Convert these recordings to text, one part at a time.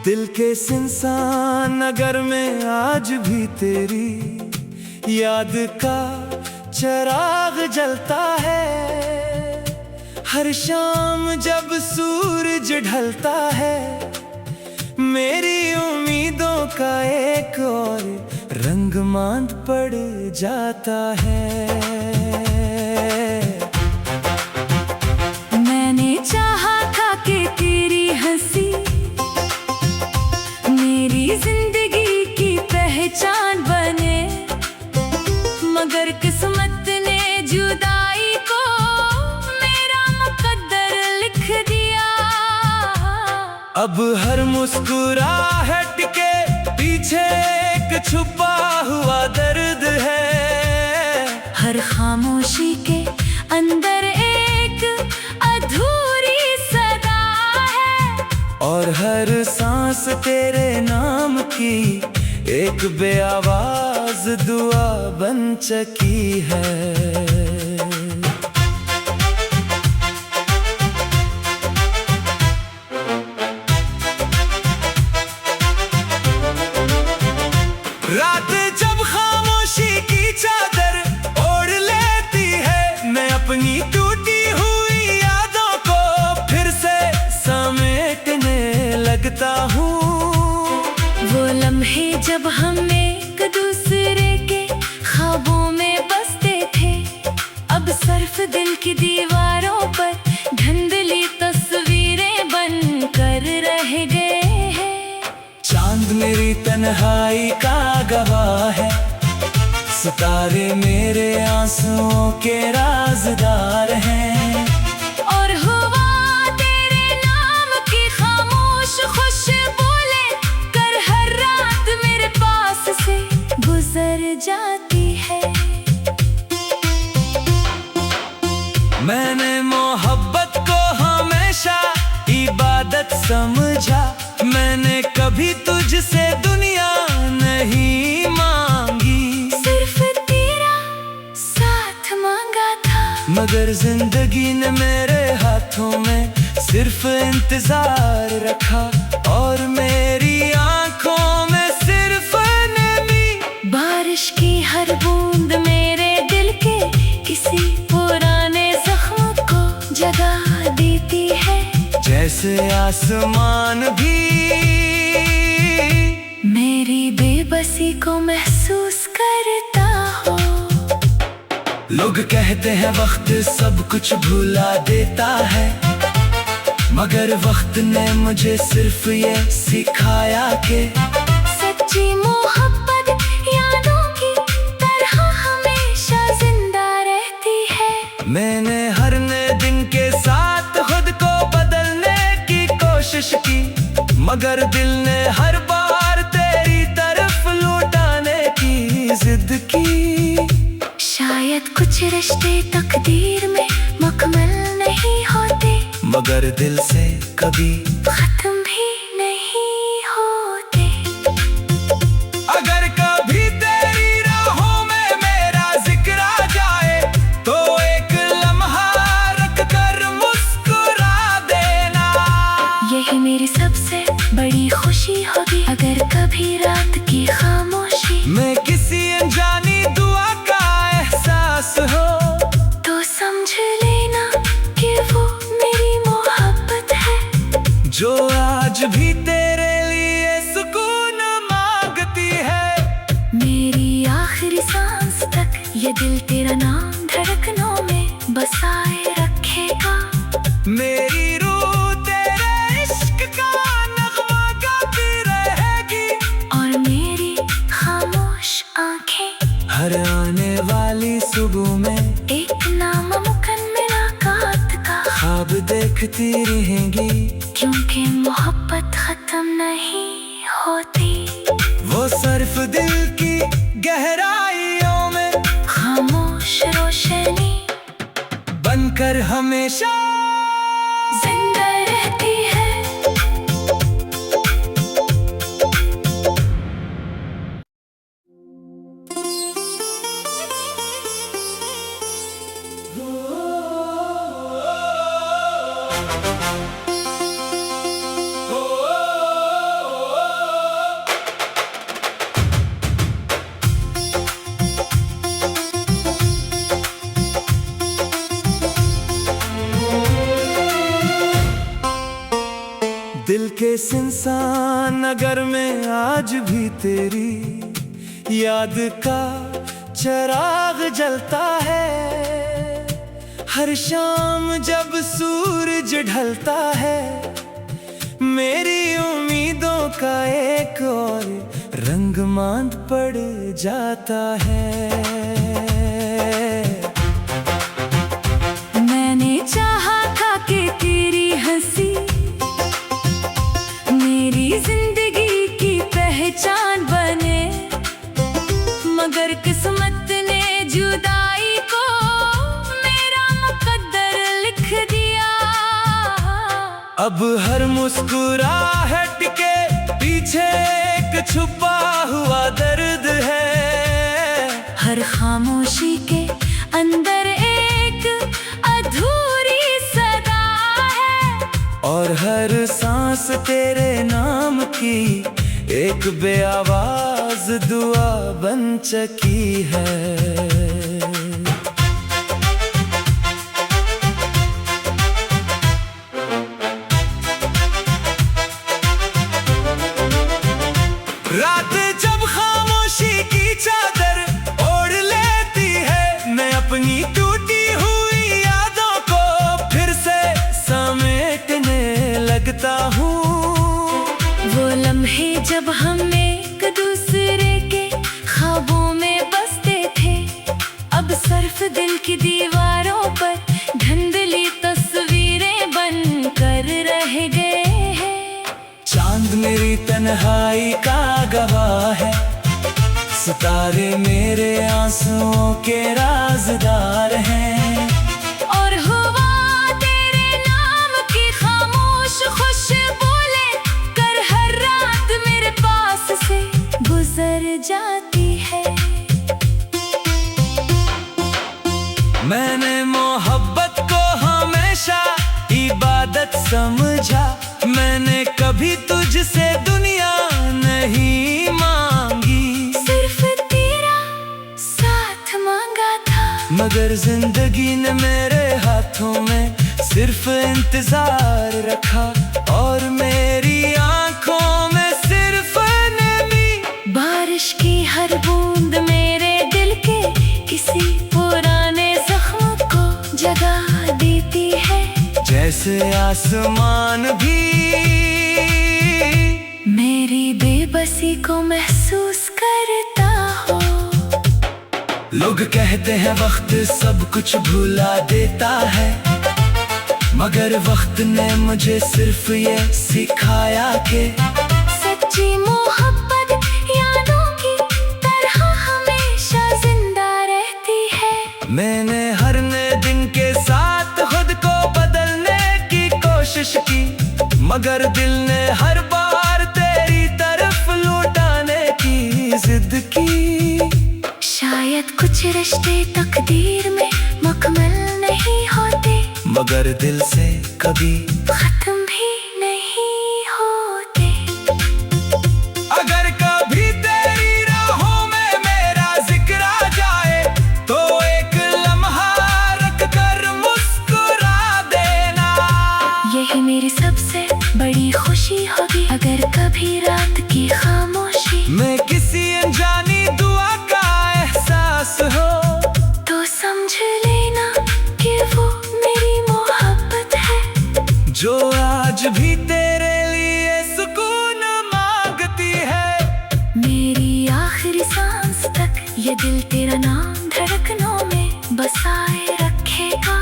दिल के सुनसान नगर में आज भी तेरी याद का चिराग जलता है। हर शाम जब सूरज ढलता है, मेरी उम्मीदों का एक और रंग मांद पड़ जाता है। मैंने चाहा था कि तेरी हंसी मेरी जिंदगी की पहचान बने, मगर किस्मत ने जुदाई को मेरा मुकद्दर लिख दिया। अब हर मुस्कुराहट के पीछे एक छुपा हुआ दर्द है। हर खामोशी के अंदर एक अधूरी सदा है, और हर सांस तेरे नाम की एक बेआवाज दुआ बन चुकी है। रात जब खामोशी की चादर ओढ़ लेती है, मैं अपनी टूटी हुई यादों को फिर से समेटने लगता हूँ। वो लम्हे जब हम एक दूसरे के ख्वाबों में बसते थे, अब सिर्फ दिल की दीवारों पर धुंधली तस्वीरें बनकर रह गए हैं। चांद मेरी तन्हाई का गवाह है, सितारे मेरे आंसुओं के राज़दार हैं। और हुआ तेरे नाम की खामोश खुशबू लेकर हर रात मेरे पास से गुजर जाती है। मैंने मोहब्बत को हमेशा इबादत समझा, मैंने कभी तुझसे दुनिया नहीं मांगी, सिर्फ तेरा साथ मांगा था। मगर जिंदगी ने मेरे हाथों में सिर्फ इंतजार रखा, और मेरी आंखों में सिर्फ नमी। बारिश की हर बूंद मेरे दिल के किसी पुराने जख्म को जगा देती है, जैसे आसमान भी मेरी बेबसी को महसूस करता हो। लोग कहते हैं वक्त सब कुछ भुला देता है, मगर वक्त ने मुझे सिर्फ ये सिखाया कि सच्ची मोहब्बत यादों की तरह हमेशा जिंदा रहती है। मैंने हर नए दिन के साथ खुद को बदलने की कोशिश की, मगर दिल ने हर बार तेरी तरफ लौटाने की जिद की। शायद कुछ रिश्ते तकदीर में मुकम्मल नहीं होते, मगर दिल से कभी खत्म भी नहीं होते। अगर कभी तेरी राहों में मेरा जिक्र आ जाए, तो एक लम्हा रख कर मुस्कुरा देना। यही मेरी सबसे बड़ी खुशी होगी, अगर कभी रात की खामोशी मैं किसी अनजानी दुआ का एहसास हो, तो समझ लेना कि वो मेरी मोहब्बत है, जो आज भी तेरे लिए सुकून मांगती है। मेरी आखिरी सांस तक ये दिल तेरा नाम धड़कनों में बसाए रखेगा। मेरी रूह तेरे इश्क का नगमा गाती रहेगी, और मेरी खामोश आंखें हर आने वाली सुबह में एक नामुमकिन मुलाकात का ख्वाब देखती रहेंगी। क्योंकि मोहब्बत खत्म नहीं होती, वो सिर्फ दिल की गहराइयों में खामोश रोशनी बनकर हमेशा जिंदा रहती है। दिल के सुनसान नगर में आज भी तेरी याद का चिराग जलता है। हर शाम जब सूरज ढलता है, मेरी उम्मीदों का एक और रंग मांद पड़ जाता है। मैंने चाहा था कि तेरी हंसी मेरी जिंदगी की पहचान बने, मगर किस्मत ने जुदाई को मेरा मुकद्दर लिख दिया। अब हर मुस्कुराहट के पीछे एक छुपा हुआ दर्द है। हर खामोशी के अंदर एक अधूरी सदा है, और हर सांस तेरे नाम की एक बेआवाज दुआ बन चुकी है। रात जब खामोशी की चादर ओढ़ लेती है, मैं अपनी टूटी हुई यादों को फिर से समेटने लगता हूँ। वो लम्हे जब हम एक दूसरे के ख्वाबों में बसते थे, अब सिर्फ दिल की दीवारों पर धुंधली तस्वीरें बन कर रह गए हैं। चांद मेरी तन्हाई का गवाह है, सितारे मेरे आंसुओं के राज़दार हैं। और हुआ तेरे नाम की खामोश खुशबू लेकर हर रात मेरे पास से गुजर जाती है। मैंने मोहब्बत को हमेशा इबादत समझा, मैंने कभी तुझसे दुनिया नहीं मांगी, सिर्फ तेरा साथ मांगा था। मगर जिंदगी ने मेरे हाथों में सिर्फ इंतजार रखा, और मेरी आंखों में सिर्फ नमी। बारिश की हर बूंद मेरे दिल के किसी पुराने जख्म को जगा देती है। जैसे आसमान भी मेरी बेबसी को महसूस करता हो। लोग कहते हैं वक्त सब कुछ भुला देता है, मगर वक्त ने मुझे सिर्फ ये सिखाया कि सच्ची मोहब्बत यादों की तरह हमेशा जिंदा रहती है। मैंने हर नए दिन के साथ खुद को बदलने की कोशिश की, मगर दिल ने हर बार तेरी तरफ लौटाने की जिद की। शायद कुछ रिश्ते तकदीर में मुकम्मल नहीं होते, मगर दिल से कभी खत्म भी नहीं होते। अगर कभी तेरी राहों में मेरा जिक्र आ जाए, तो एक लम्हा रख कर मुस्कुरा देना। यही मेरी सबसे बड़ी खुशी होगी, अगर कभी रात की खामोशी मैं किसी अनजानी दुआ का एहसास हो, तो समझ लेना कि वो मेरी मोहब्बत है, जो आज भी तेरे लिए सुकून मांगती है। मेरी आखिरी सांस तक ये दिल तेरा नाम धड़कनों में बसाए रखेगा।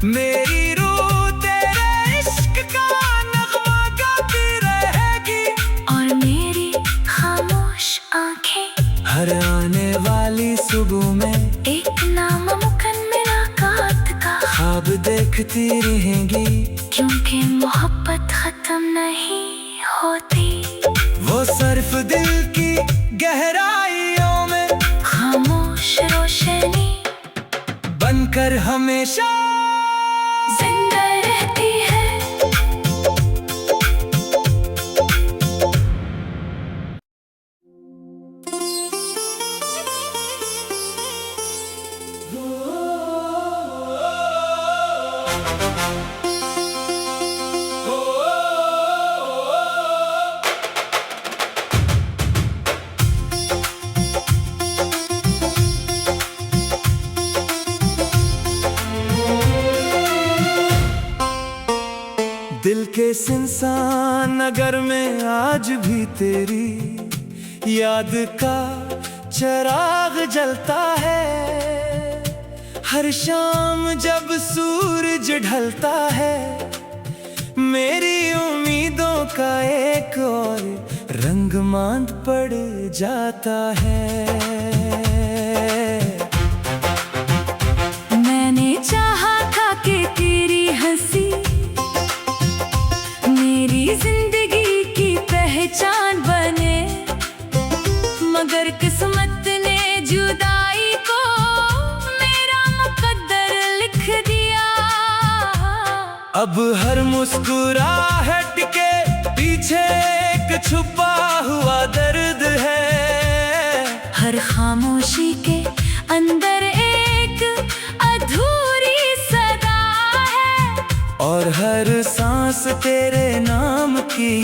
मेरी रूह तेरे इश्क का नगमा गाती रहेगी, और मेरी खामोश आंखें हर आने वाली सुबह में एक नामुमकिन मुलाकात का ख्वाब देखती रहेंगी। क्योंकि मोहब्बत खत्म नहीं होती, वो सिर्फ दिल की गहराइयों में खामोश रोशनी बनकर हमेशा जिंदा रहती है। दिल के सुनसान नगर में आज भी तेरी याद का चिराग जलता है। हर शाम जब सूरज ढलता है, मेरी उम्मीदों का एक और रंग मांद पड़ जाता है। मैंने चाहा था कि तेरी हंसी मेरी जिंदगी की पहचान बने, मगर किस्मत ने जुदाई को मेरा मुकद्दर लिख दिया। अब हर मुस्कुराहट के पीछे एक छुपा हुआ दर्द है। हर खामोशी के अंदर एक अधूरी सदा है, और हर सांस तेरे नाम की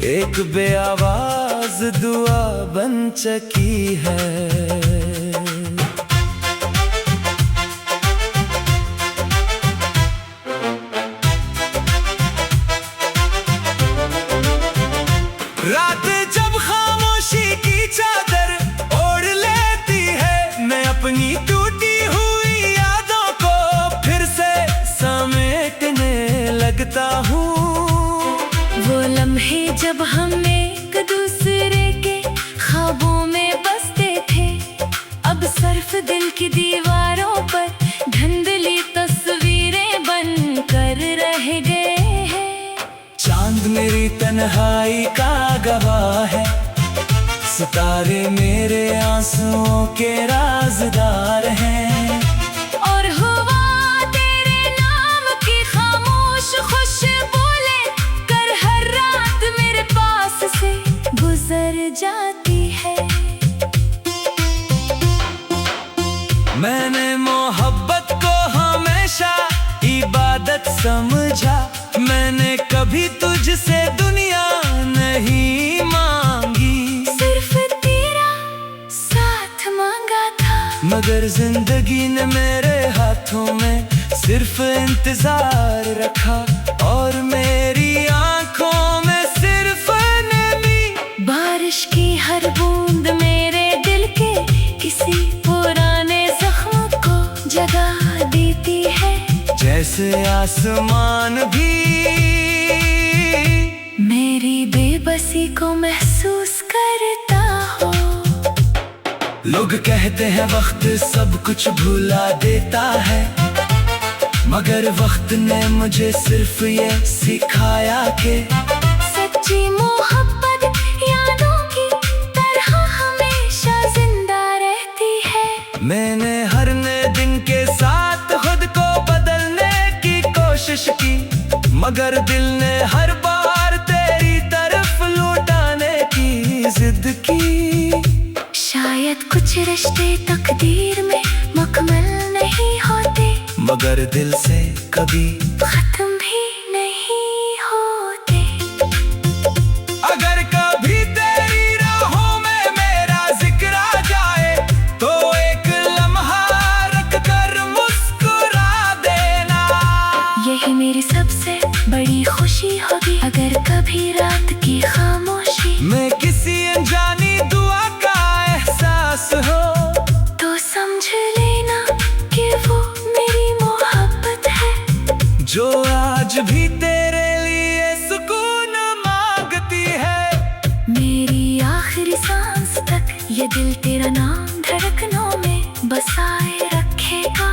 एक बेआवाज दुआ बन चुकी है। रात जब खामोशी की चादर ओढ़ लेती है, मैं अपनी टूटी हुई यादों को फिर से समेटने लगता हूँ। वो लम्हे जब हम एक दूसरे के ख्वाबों में बसते थे, अब सिर्फ दिल की दीवारों पर धुंधली तस्वीरें बनकर रह गए हैं। चांद मेरी तन्हाई का गवाह है, सितारे मेरे आंसुओं के राज़दार हैं। और हुआ तेरे नाम की खामोश खुशबू लेकर हर रात मेरे पास से गुजर जाती है। मैंने मोहब्बत को हमेशा इबादत समझा, मैंने कभी तुझसे दुनिया नहीं मांगी, सिर्फ तेरा साथ मांगा था। मगर जिंदगी ने मेरे हाथों में सिर्फ इंतजार रखा, और मेरी आंखों में सिर्फ नमी। बारिश की हर बूंद मेरे दिल के किसी पुराने जख्म को जगा देती है। जैसे आसमान भी मेरी बेबसी को महसूस करता हो। लोग कहते हैं वक्त सब कुछ भुला देता है, मगर वक्त ने मुझे सिर्फ ये सिखाया कि सच्ची मोहब्बत यादों की तरह हमेशा जिंदा रहती है। मैंने हर नए दिन के साथ खुद को बदलने की कोशिश की, मगर दिल ने हर बार तेरी तरफ लौटाने की जिद की। शायद कुछ रिश्ते तकदीर में मुकम्मल नहीं होते, मगर दिल से कभी खत्म भी नहीं होते। अगर कभी तेरी राहों में मेरा जिक्र आ जाए, तो एक लम्हा रख कर मुस्कुरा देना। यही मेरी सबसे बड़ी खुशी होगी, अगर कभी रात की खामोशी मैं किसी अनजानी दुआ का एहसास हो, तो समझ लेना कि वो मेरी मोहब्बत है, जो आज भी तेरे लिए सुकून मांगती है। मेरी आखिरी सांस तक ये दिल तेरा नाम धड़कनों में बसाए रखेगा।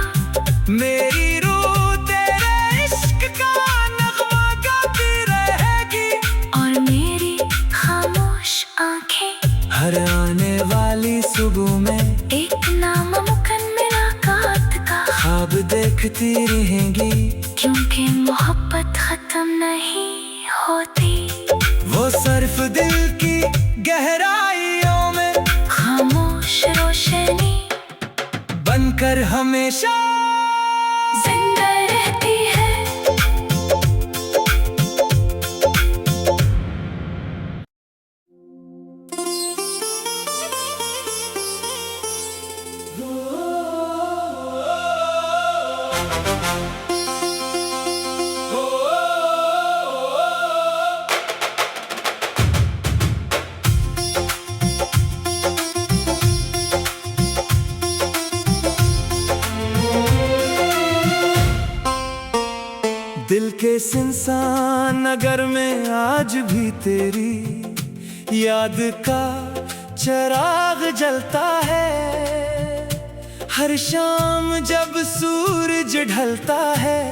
मेरी रूह तेरे इश्क का नगमा गाती रहेगी, और मेरी खामोश आंखें हर आने वाली सुबह में एक नामुमकिन मुलाकात का ख्वाब देखती रहेंगी। क्योंकि मोहब्बत खत्म नहीं होती, वो सिर्फ दिल की गहराइयों में खामोश रोशनी बनकर हमेशा जिंदा रहती है। दिल के सुनसान नगर में आज भी तेरी याद का चिराग जलता है। हर शाम जब सूरज ढलता है,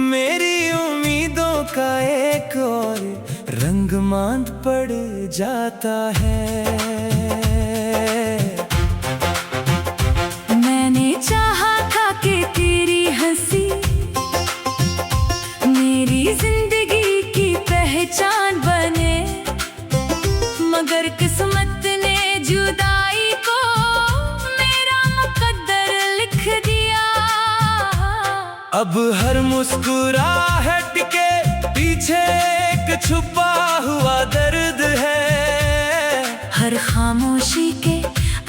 मेरी उम्मीदों का एक और रंग मांद पड़ जाता है। मैंने चाहा था कि तेरी हंसी मेरी जिंदगी की पहचान बने, मगर किस्मत ने जुदाई को मेरा मुकद्दर लिख दिया। अब हर मुस्कुराहट के पीछे एक छुपा हुआ दर्द है। हर खामोशी के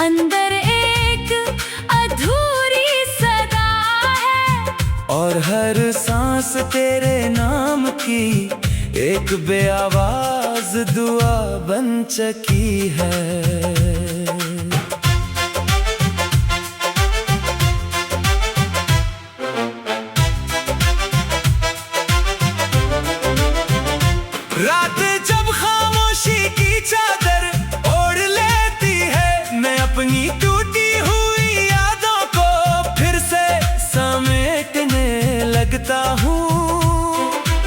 अंदर एक अधूरी सदा है, और हर सांस तेरे नाम की एक बेआवाज दुआ बन चुकी है। रात जब खामोशी की चादर ओढ़ लेती है, मैं अपनी टूटी हुई यादों को फिर से समेटने लगता हूँ।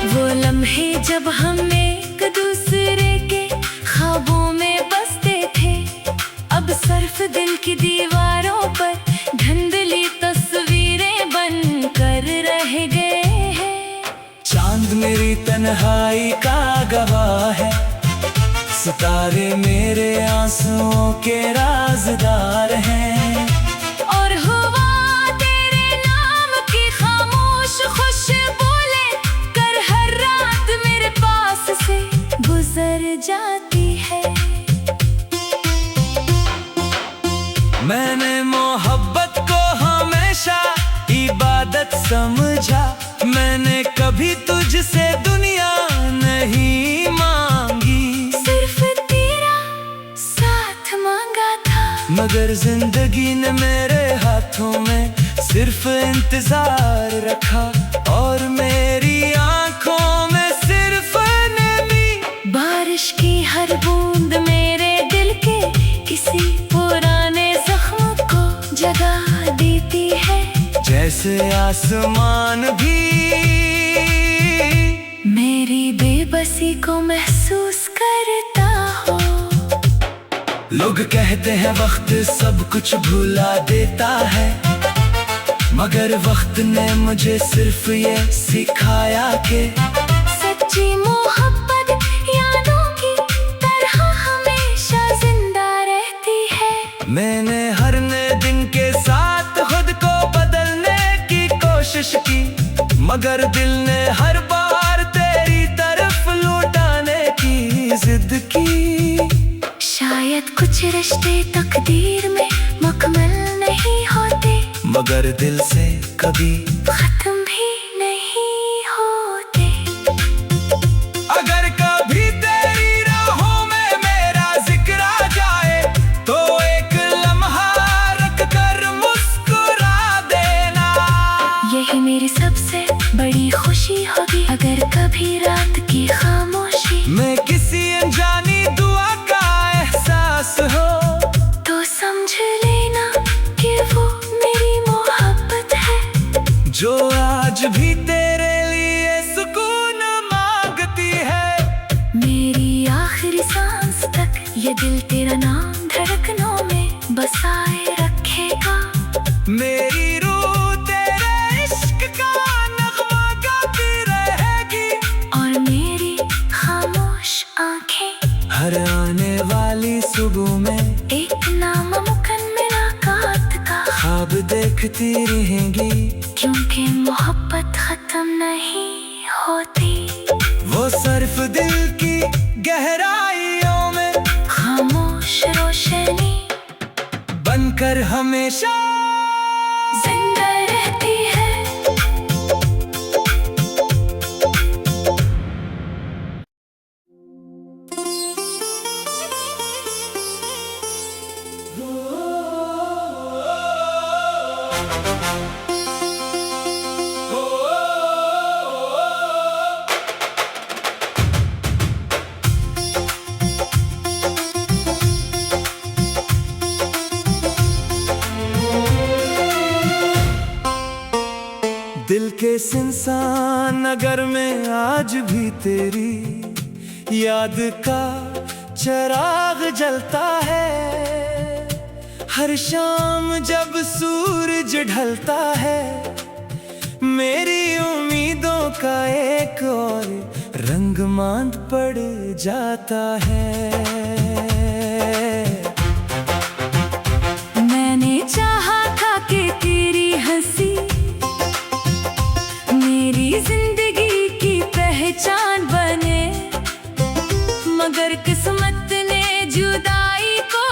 वो लम्हे जब हम एक दूसरे के ख्वाबों में बसते थे, अब सिर्फ दिल की दीवारों पर धुंधली तस्वीरें बनकर रह गए हैं। चांद मेरी तन्हाई का गवाह है, सितारे मेरे आंसुओं के राज़दार हैं। और हुआ तेरे नाम की खामोश खुशबू लेकर हर रात मेरे पास से गुजर जाती है। मैंने मोहब्बत को हमेशा इबादत समझा, मैंने कभी तुझसे दुनिया नहीं मांगी, सिर्फ तेरा साथ मांगा था। मगर जिंदगी ने मेरे हाथों में सिर्फ इंतजार रखा, और मेरी आंखों में सिर्फ नमी। बारिश की हर बूंद मेरे दिल के किसी पुराने जख्म को जगा देती है। जैसे आसमान भी मेरी बेबसी को महसूस करता हो। लोग कहते हैं वक्त सब कुछ भुला देता है, मगर वक्त ने मुझे सिर्फ ये सिखाया कि सच्ची मोहब्बत यादों की तरह हमेशा जिंदा रहती है। मैंने हर नए दिन के साथ खुद को बदलने की कोशिश की, मगर दिल ने हर बार तेरी तरफ लौटाने की जिद की। शायद कुछ रिश्ते तकदीर में मुकम्मल नहीं होते, मगर दिल से कभी खत्म भी नहीं होते। अगर कभी तेरी राहों में मेरा जिक्र आ जाए, तो एक लम्हा रख कर मुस्कुरा देना। यही मेरी सबसे बड़ी खुशी होगी। अगर कभी रात की खामोशी मैं किसी अनजानी दुआ का एहसास हो, तो समझ लेना कि वो मेरी मोहब्बत है, जो आज भी तेरे लिए सुकून मांगती है। मेरी आखिरी सांस तक ये दिल तेरा नाम धड़कनों में बसाए रखेगा। मेरी रूह तेरे इश्क का नगमा गाती रहेगी, और मेरी खामोश आंखें हर आने वाली सुबह में एक नामुमकिन मुलाकात का ख्वाब देखती रहेंगी। क्योंकि मोहब्बत खत्म नहीं होती, वो सिर्फ दिल की गहराइयों में खामोश रोशनी बनकर हमेशा जिंदा रहती है। दिल के सुनसान नगर में आज भी तेरी याद का चिराग जलता है। हर शाम जब सूरज ढलता है, मेरी उम्मीदों का एक और रंग मांद पड़ जाता है। मैंने चाहा था कि तेरी हंसी मेरी जिंदगी की पहचान बने, मगर किस्मत ने जुदाई को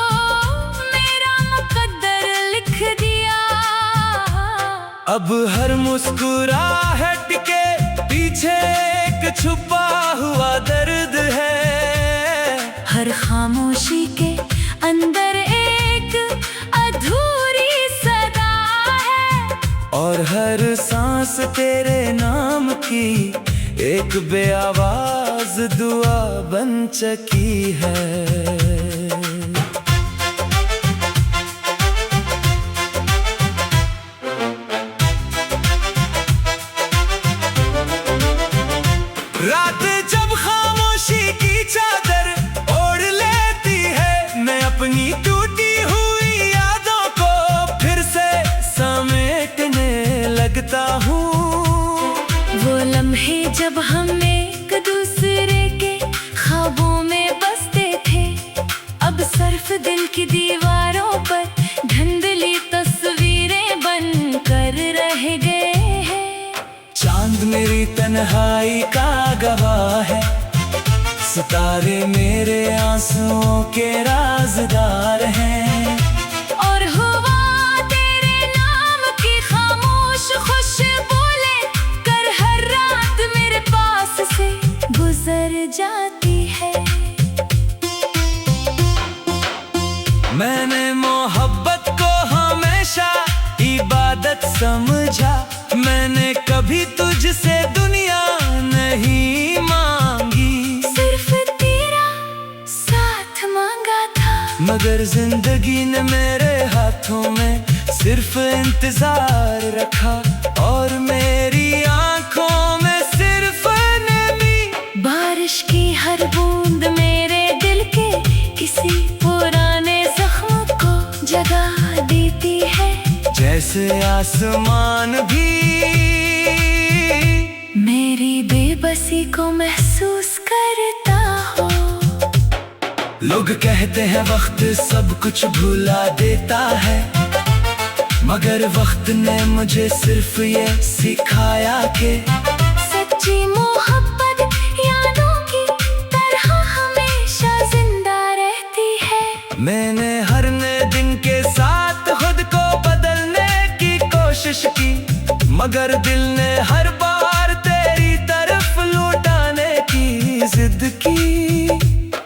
मेरा मुकद्दर लिख दिया। अब हर मुस्कुराहट के पीछे एक छुपा हुआ दर्द है। हर खामोशी के अंदर एक अधूरी सदा है, और हर सांस तेरे नाम की एक बेआवाज दुआ बन चुकी है। रात जब खामोशी की चादर ओढ़ लेती है, मैं अपनी टूटी हुई यादों को फिर से समेटने लगता हूँ। वो लम्हे जब हम एक दूसरे के ख्वाबों में बसते थे, अब सिर्फ दिल की दीवारों पर धुंधली तस्वीरें बनकर रह गए हैं। चांद मेरी तन्हाई का गवाह है, सितारे मेरे आंसुओं के राज़दार हैं। और हवा तेरे नाम की खामोश खुशबू लेकर हर रात मेरे पास से गुजर जाती है। मैंने मोहब्बत को हमेशा इबादत समझा, मैंने कभी तुझसे दुनिया नहीं मांगी, सिर्फ तेरा साथ मांगा था। मगर जिंदगी ने मेरे हाथों में सिर्फ इंतजार रखा, और मेरी आंखों में सिर्फ नमी। बारिश की हर बूंद मेरे दिल के किसी पुराने जख्म को जगा देती है। जैसे आसमान भी मेरी बेबसी को महसूस करता हो। लोग कहते हैं वक्त सब कुछ भुला देता है, मगर वक्त ने मुझे सिर्फ ये सिखाया कि सच्ची मोहब्बत यादों की तरह हमेशा जिंदा रहती है। मैंने हर नए दिन के साथ खुद को बदलने की कोशिश की, मगर दिल ने हर बार तेरी तरफ लौटाने की जिद की।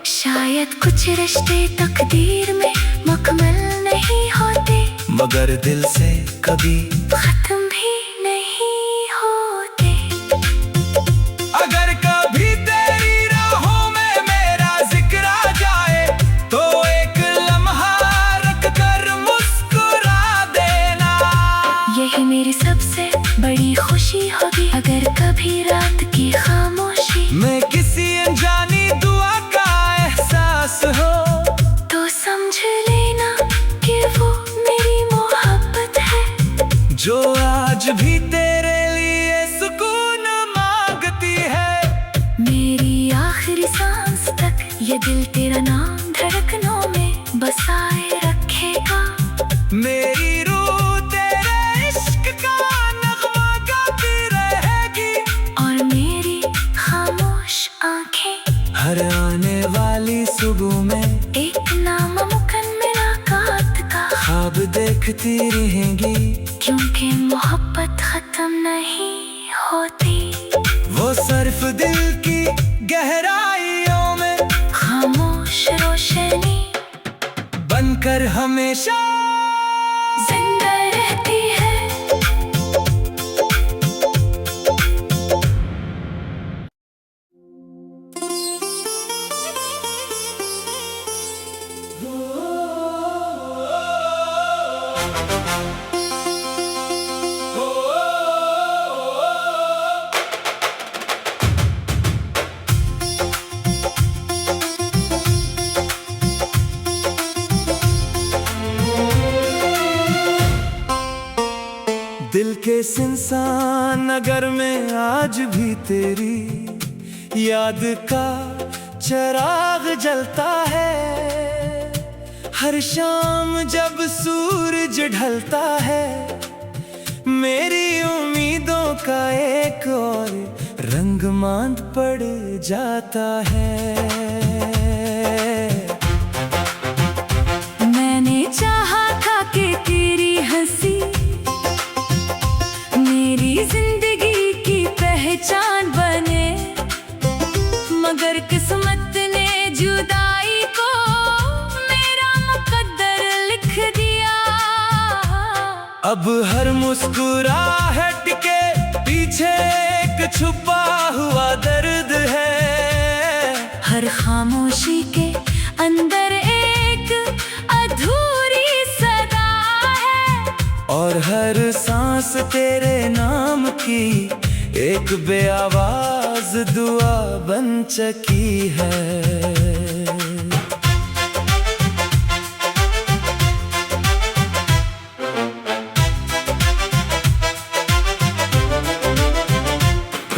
शायद कुछ रिश्ते तकदीर में मुकम्मल नहीं होते, मगर दिल से कभी खत्म भी नहीं होते। अगर कभी तेरी राहों में मेरा जिक्र आ जाए, तो एक लम्हा रख कर मुस्कुरा देना। यही मेरी सबसे बड़ी खुशी होगी, अगर कभी रात की खामोशी मैं किसी अनजानी दुआ का एहसास हो, तो समझ लेना कि वो मेरी मोहब्बत है, जो आज भी तेरे लिए सुकून मांगती है। मेरी आखिरी सांस तक ये दिल तेरा नाम धड़कनों में बसाए रखेगा। मेरी रूह तेरे इश्क का नगमा गाती रहेगी, और मेरी खामोश आंखें हर आने वाली सुबह में एक नामुमकिन मुलाकात का ख्वाब देखती रहेंगी। क्योंकि मोहब्बत खत्म नहीं होती, वो सिर्फ दिल की गहराइयों में खामोश रोशनी बनकर हमेशा जिंदा रहती है। दिल के सुनसान नगर में आज भी तेरी याद का चिराग जलता है। हर शाम जब सूरज ढलता है, मेरी उम्मीदों का एक और रंग मांद पड़ जाता है। मैंने चाहा था कि तेरी हंसी मेरी जिंदगी की पहचान बने, मगर किस्मत ने जुदाई को मेरा मुकद्दर लिख दिया। अब हर मुस्कुराहट के पीछे एक छुपा हुआ दर्द है। हर खामोशी के अंदर एक अधूरी सदा है, और हर सांस तेरे नाम की एक बेआवाज दुआ बन चुकी है।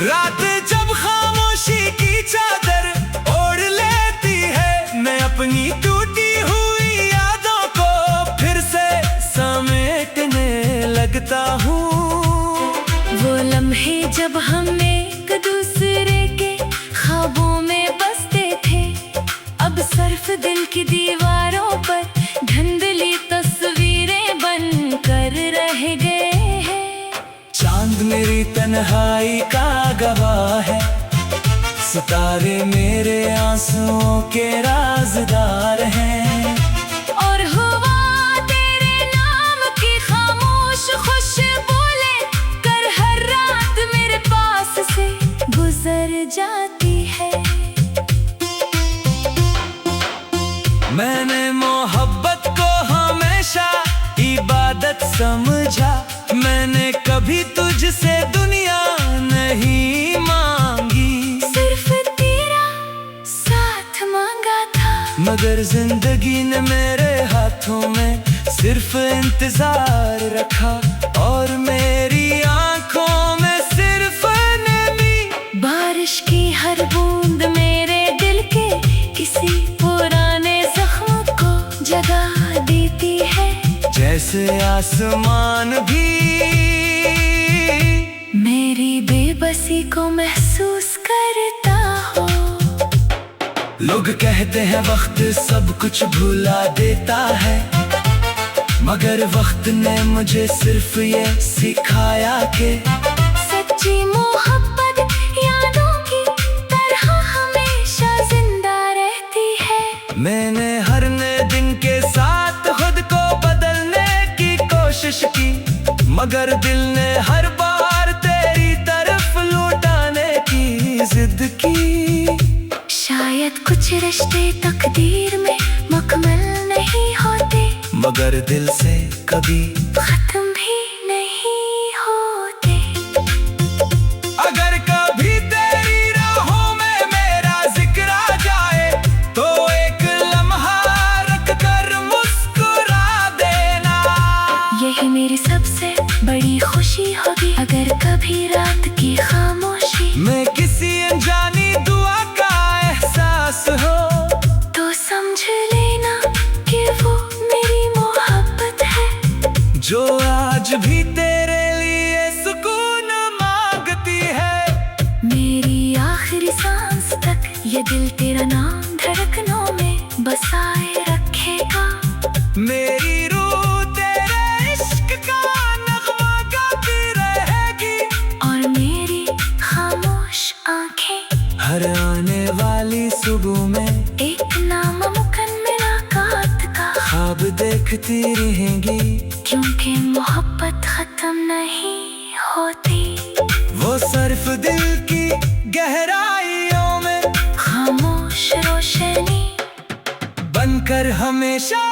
रात जब खामोशी की चादर ओढ़ लेती है, मैं अपनी टूटी हुई यादों को फिर से समेटने लगता हूँ। वो लम्हे जब हम एक दूसरे के ख्वाबों में बसते थे, अब सिर्फ दिल की दीवारों पर धुंधली तस्वीरें बन कर रह गए हैं। चांद मेरी तन्हाई का गवाह है, सितारे मेरे आंसुओं के राज़दार हैं। और हुआ तेरे नाम की खामोश खुशबू लेकर हर रात मेरे पास से गुजर जाती है। मैंने मोहब्बत को हमेशा इबादत समझा, मैंने कभी तुझसे दुनिया नहीं मांगी, सिर्फ तेरा साथ मांगा था। मगर जिंदगी ने मेरे हाथों में सिर्फ इंतजार रखा, और मेरी आंखों में सिर्फ नमी। बारिश की हर बूंद मेरे दिल के किसी पुराने जख्म को जगा देती है। जैसे आसमान भी मेरी बेबसी को महसूस करता हो। लोग कहते हैं वक्त सब कुछ भुला देता है, मगर वक्त ने मुझे सिर्फ ये सिखाया कि सच्ची मोहब्बत यादों की तरह हमेशा जिंदा रहती है। मैंने हर नए दिन के साथ खुद को बदलने की कोशिश की, मगर दिल ने हर बार तेरी तरफ लौटाने की जिद की। शायद कुछ रिश्ते तकदीर में मुकम्मल नहीं होते, मगर दिल से कभी खत्म भी नहीं होते। अगर कभी तेरी राहों में मेरा जिक्र आ जाए, तो एक लम्हा रख कर मुस्कुरा देना। यही मेरी सबसे बड़ी खुशी होगी, अगर कभी रात की खामोशी मैं किसी अनजानी दुआ का एहसास हो, तो समझ लेना कि वो मेरी मोहब्बत है, जो आज भी तेरे लिए सुकून मांगती है। मेरी आखिरी सांस तक ये दिल तेरा नाम धड़कनों में बसाए रखेगा। मेरी रूह तेरे इश्क का नगमा गाती रहेगी, और मेरी खामोश आंखें हर आने वाली सुबह में एक नामुमकिन मुलाकात का ख्वाब देखती रहेंगी। क्योंकि मोहब्बत खत्म नहीं होती, वो सिर्फ दिल की गहराइयों में खामोश रोशनी बनकर हमेशा